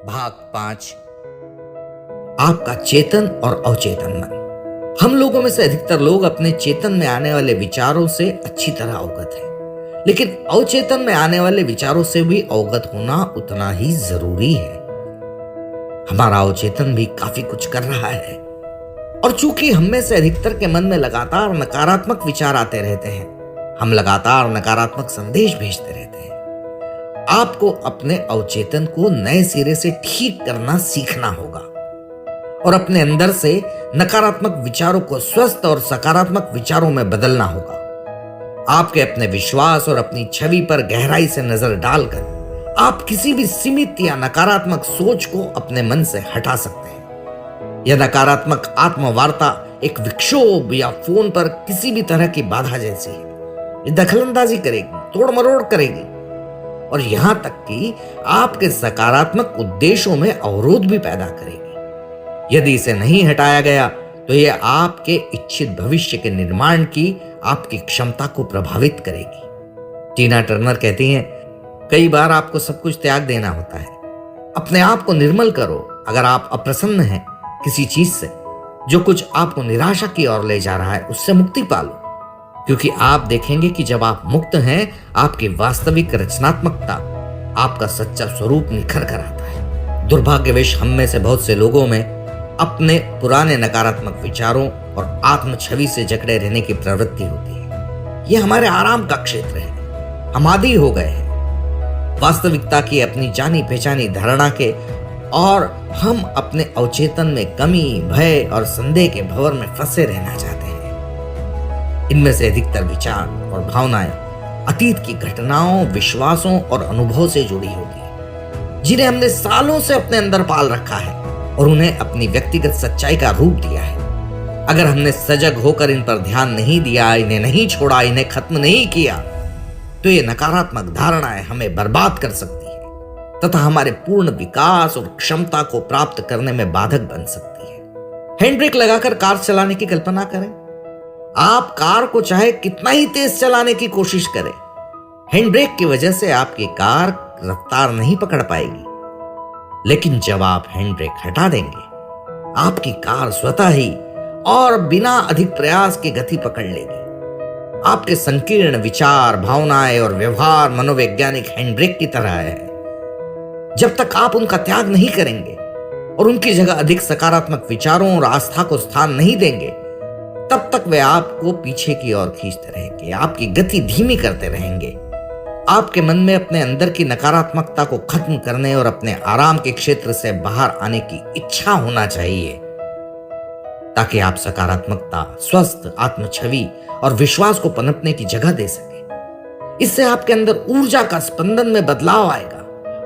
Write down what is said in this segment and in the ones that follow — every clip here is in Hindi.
भाग 5। आपका चेतन और अवचेतन मन। हम लोगों में से अधिकतर लोग अपने चेतन में आने वाले विचारों से अच्छी तरह अवगत हैं, लेकिन अवचेतन में आने वाले विचारों से भी अवगत होना उतना ही जरूरी है। हमारा अवचेतन भी काफी कुछ कर रहा है, और चूंकि हम में से अधिकतर के मन में लगातार नकारात्मक विचार आते रहते हैं, हम लगातार नकारात्मक संदेश भेजते रहते हैं। आपको अपने अवचेतन को नए सिरे से ठीक करना सीखना होगा और अपने अंदर से नकारात्मक विचारों को स्वस्थ और सकारात्मक विचारों में बदलना होगा। आपके अपने विश्वास और अपनी छवि पर गहराई से नजर डालकर आप किसी भी सीमित या नकारात्मक सोच को अपने मन से हटा सकते हैं। यह नकारात्मक आत्मवार्ता एक विक्षोभ या फोन पर किसी भी तरह की बाधा जैसी है। ये दखलंदाजी करेगी, तोड़ मरोड़ करेगी और यहां तक कि आपके सकारात्मक उद्देश्यों में अवरोध भी पैदा करेगी। यदि इसे नहीं हटाया गया तो यह आपके इच्छित भविष्य के निर्माण की आपकी क्षमता को प्रभावित करेगी। टीना टर्नर कहती हैं, कई बार आपको सब कुछ त्याग देना होता है। अपने आप को निर्मल करो। अगर आप अप्रसन्न हैं किसी चीज से जो कुछ आपको निराशा की ओर ले जा रहा है, उससे मुक्ति पालो, क्योंकि आप देखेंगे कि जब आप मुक्त हैं, आपकी वास्तविक रचनात्मकता, आपका सच्चा स्वरूप निखर कर आता है। दुर्भाग्यवश हम में से बहुत से लोगों में अपने पुराने नकारात्मक विचारों और आत्म छवि से जकड़े रहने की प्रवृत्ति होती है। यह हमारे आराम का क्षेत्र है। हम आदी हो गए हैं वास्तविकता की अपनी जानी पहचानी धारणा के, और हम अपने अवचेतन में कमी, भय और संदेह के भंवर में फंसे रहना चाहते हैं। इनमें से अधिकतर विचार और भावनाएं अतीत की घटनाओं, विश्वासों और अनुभव से जुड़ी होती है, जिन्हें हमने सालों से अपने अंदर पाल रखा है और उन्हें अपनी व्यक्तिगत सच्चाई का रूप दिया है। अगर हमने सजग होकर इन पर ध्यान नहीं दिया, इन्हें नहीं छोड़ा, इन्हें खत्म नहीं किया, तो ये नकारात्मक धारणाएं हमें बर्बाद कर सकती है तथा हमारे पूर्ण विकास और क्षमता को प्राप्त करने में बाधक बन सकती है। हैंड ब्रेक लगाकर कार चलाने की कल्पना करें। आप कार को चाहे कितना ही तेज चलाने की कोशिश करें, हैंड ब्रेक की वजह से आपकी कार रफ्तार नहीं पकड़ पाएगी। लेकिन जब आप हैंड ब्रेक हटा देंगे, आपकी कार स्वतः ही और बिना अधिक प्रयास की गति पकड़ लेगी। आपके संकीर्ण विचार, भावनाएं और व्यवहार मनोवैज्ञानिक हैंड ब्रेक की तरह है। जब तक आप उनका त्याग नहीं करेंगे और उनकी जगह अधिक सकारात्मक विचारों और आस्था को स्थान नहीं देंगे, तब तक वे आपको पीछे की ओर खींचते रहेंगे, आपकी गति धीमी करते रहेंगे। आपके मन में अपने अंदर की नकारात्मकता को खत्म करने और अपने आराम के क्षेत्र से बाहर आने की इच्छा होना चाहिए, ताकि आप सकारात्मकता, स्वस्थ आत्म छवि और विश्वास को पनपने की जगह दे सके। इससे आपके अंदर ऊर्जा का स्पंदन में बदलाव आएगा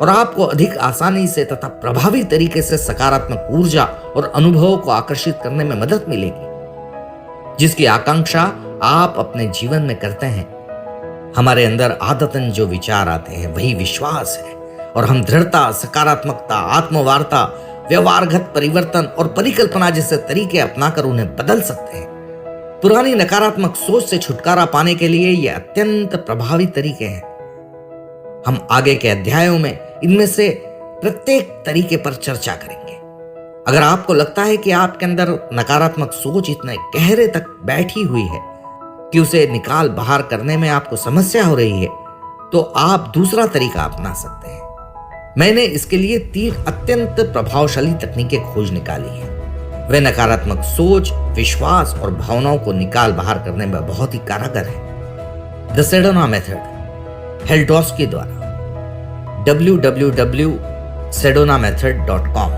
और आपको अधिक आसानी से तथा प्रभावी तरीके से सकारात्मक ऊर्जा और अनुभवों को आकर्षित करने में मदद मिलेगी, जिसकी आकांक्षा आप अपने जीवन में करते हैं। हमारे अंदर आदतन जो विचार आते हैं वही विश्वास है, और हम दृढ़ता, सकारात्मकता, आत्मवार्ता, व्यवहारगत परिवर्तन और परिकल्पना जैसे तरीके अपनाकर उन्हें बदल सकते हैं। पुरानी नकारात्मक सोच से छुटकारा पाने के लिए ये अत्यंत प्रभावी तरीके हैं। हम आगे के अध्यायों में इनमें से प्रत्येक तरीके पर चर्चा करेंगे। अगर आपको लगता है कि आपके अंदर नकारात्मक सोच इतने गहरे तक बैठी हुई है कि उसे निकाल बाहर करने में आपको समस्या हो रही है, तो आप दूसरा तरीका अपना सकते हैं। मैंने इसके लिए 3 अत्यंत प्रभावशाली तकनीकें खोज निकाली हैं। वे नकारात्मक सोच, विश्वास और भावनाओं को निकाल बाहर करने में बहुत ही कारगर है। द सेडोना मेथड, हेल्डोस्की द्वारा, www.sedonamethod.com।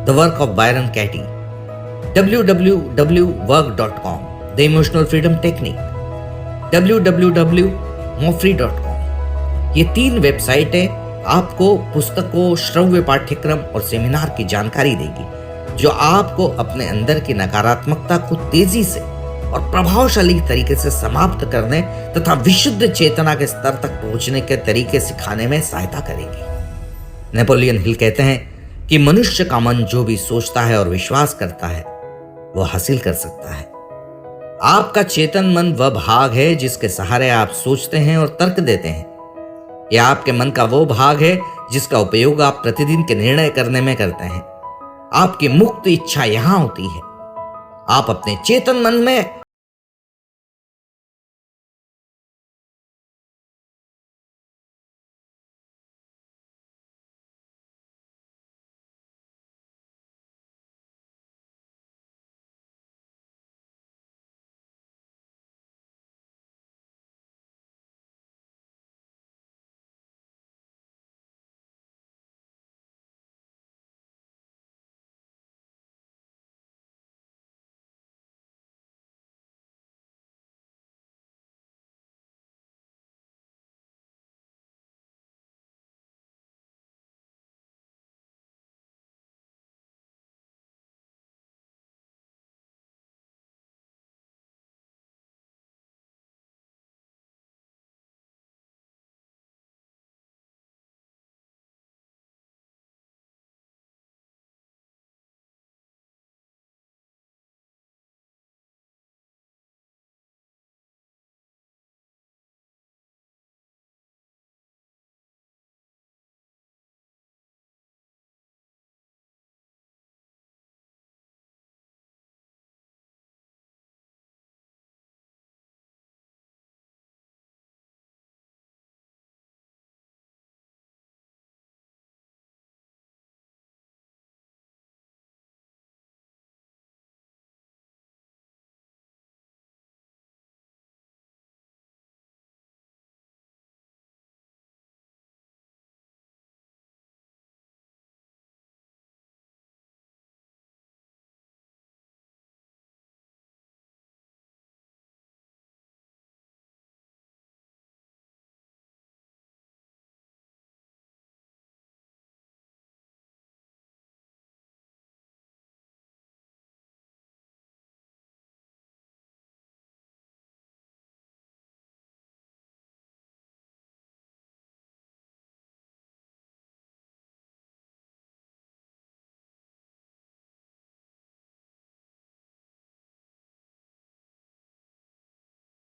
The work of Byron Katie, www.work.com, The Emotional Freedom Technique, www.mofree.com। ये 3 वेबसाइटें आपको पुस्तकों, श्रव्य पाठ्यक्रम और सेमिनार की जानकारी देगी, जो आपको अपने अंदर की नकारात्मकता को तेजी से और प्रभावशाली तरीके से समाप्त करने तथा विशुद्ध चेतना के स्तर तक पहुंचने के तरीके सिखाने में सहायता करेगी। नेपोलियन हिल कहते हैं कि मनुष्य का मन जो भी सोचता है और विश्वास करता है, वो हासिल कर सकता है। आपका चेतन मन वह भाग है जिसके सहारे आप सोचते हैं और तर्क देते हैं। यह आपके मन का वो भाग है जिसका उपयोग आप प्रतिदिन के निर्णय करने में करते हैं। आपकी मुक्त इच्छा यहां होती है। आप अपने चेतन मन में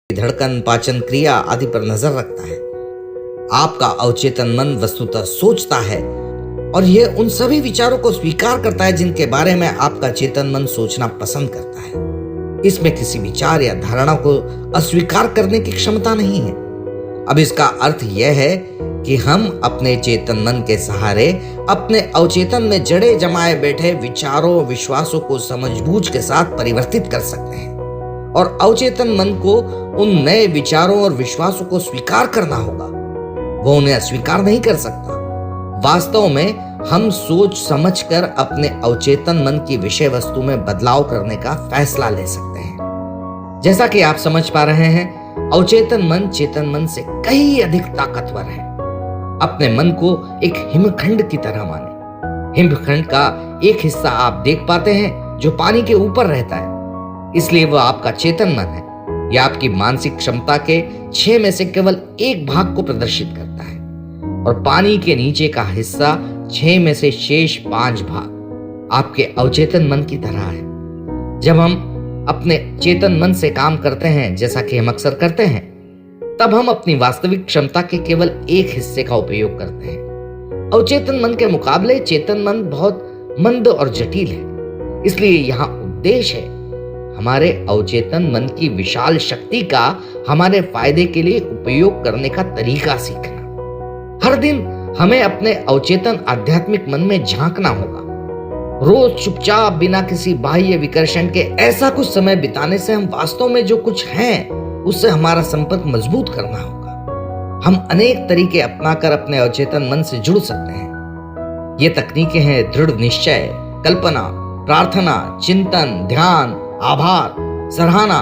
धड़कन, पाचन क्रिया आदि पर नजर रखता है। आपका अवचेतन मन वस्तुतः सोचता है और यह उन सभी विचारों को स्वीकार करता है जिनके बारे में आपका चेतन मन सोचना पसंद करता है। इसमें किसी विचार या धारणा को अस्वीकार करने की क्षमता नहीं है। अब इसका अर्थ यह है कि हम अपने चेतन मन के सहारे अपने अवचेतन में जड़े जमाए बैठे विचारों, विश्वासों को समझबूझ के साथ परिवर्तित कर सकते हैं और अवचेतन मन को उन नए विचारों और विश्वासों को स्वीकार करना होगा। वो उन्हें अस्वीकार नहीं कर सकता। वास्तव में हम सोच समझकर अपने अवचेतन मन की विषय वस्तु में बदलाव करने का फैसला ले सकते हैं। जैसा कि आप समझ पा रहे हैं, अवचेतन मन चेतन मन से कई अधिक ताकतवर है। अपने मन को एक हिमखंड की तरह माने। हिमखंड का एक हिस्सा आप देख पाते हैं जो पानी के ऊपर रहता है, इसलिए वह आपका चेतन मन है। यह आपकी मानसिक क्षमता के 6 में से केवल एक भाग को प्रदर्शित करता है और पानी के नीचे का हिस्सा 6 में से शेष 5 भाग आपके अवचेतन मन की तरह है। जब हम अपने चेतन मन से काम करते हैं, जैसा कि हम अक्सर करते हैं, तब हम अपनी वास्तविक क्षमता के केवल एक हिस्से का उपयोग करते हैं। अवचेतन मन के मुकाबले चेतन मन बहुत मंद और जटिल है। इसलिए यहाँ उद्देश्य है हमारे अवचेतन मन की विशाल शक्ति का हमारे फायदे के लिए उपयोग करने का तरीका सीखना। हर दिन हमें अपने अवचेतन आध्यात्मिक मन में झांकना होगा। रोज चुपचाप बिना किसी बाह्य विकर्षण के ऐसा कुछ समय बिताने से हम वास्तव में जो कुछ हैं उससे हमारा संपर्क मजबूत करना होगा। हम अनेक तरीके अपनाकर अपने अवचेतन मन से जुड़ सकते हैं। ये तकनीकें हैं दृढ़ निश्चय, कल्पना, प्रार्थना, चिंतन, ध्यान, आभार, सराहना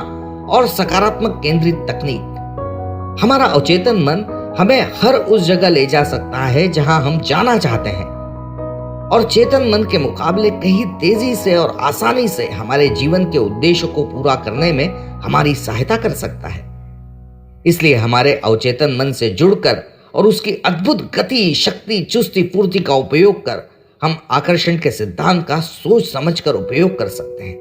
और सकारात्मक केंद्रित तकनीक। हमारा अवचेतन मन हमें हर उस जगह ले जा सकता है जहां हम जाना चाहते हैं और चेतन मन के मुकाबले कहीं तेजी से और आसानी से हमारे जीवन के उद्देश्यों को पूरा करने में हमारी सहायता कर सकता है। इसलिए हमारे अवचेतन मन से जुड़कर और उसकी अद्भुत गति, शक्ति, चुस्ती, फुर्ती का उपयोग कर हम आकर्षण के सिद्धांत का सोच समझकर उपयोग कर सकते हैं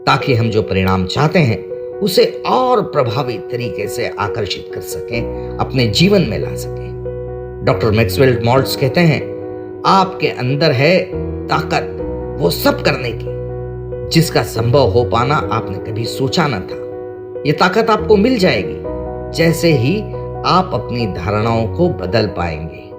ताकि हम जो परिणाम चाहते हैं उसे और प्रभावी तरीके से आकर्षित कर सकें, अपने जीवन में ला सकें। डॉक्टर मैक्सवेल मॉल्ट्स कहते हैं, आपके अंदर है ताकत वो सब करने की जिसका संभव हो पाना आपने कभी सोचा न था। ये ताकत आपको मिल जाएगी जैसे ही आप अपनी धारणाओं को बदल पाएंगे।